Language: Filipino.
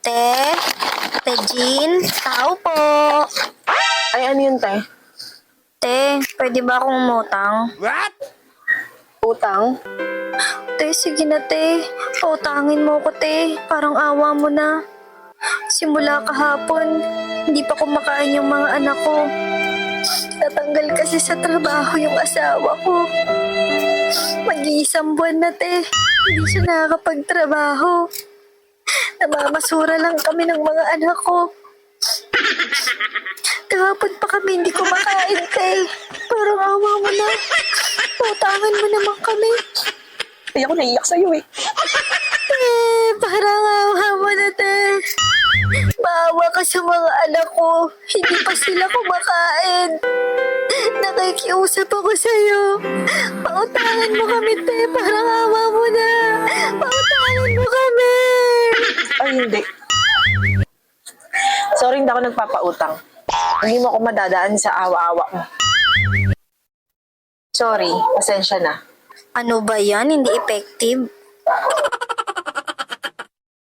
Te? Te Jean? Tao po. Ay, ano yun, te? Te, pwede ba akong umutang? Utang? Te, sige na te. Pautangin mo ko te. Parang awa mo na. Simula kahapon, hindi pa kumakain yung mga anak ko. Natanggal kasi sa trabaho yung asawa ko. Mag-iisang buwan na te. Hindi siya nakakapagtrabaho. Namamasura lang kami ng mga anak ko. Kahapon pa kami hindi kumakain, te. Parang awa mo na. Pautangin mo naman kami. Ay, ako naiiyak sa'yo eh. Parang awa mo na, te. Maawa ka sa mga anak ko. Hindi pa sila kumakain. Nakikiusap ako sa'yo. Pautangin mo kami, te. Parang awa mo na. Pautangin mo kami. Ay, hindi. Sorry, hindi ako nagpapautang. Hindi mo ako madadaan sa awa-awa mo. Sorry, pasensya na. Ano ba yan? Hindi effective.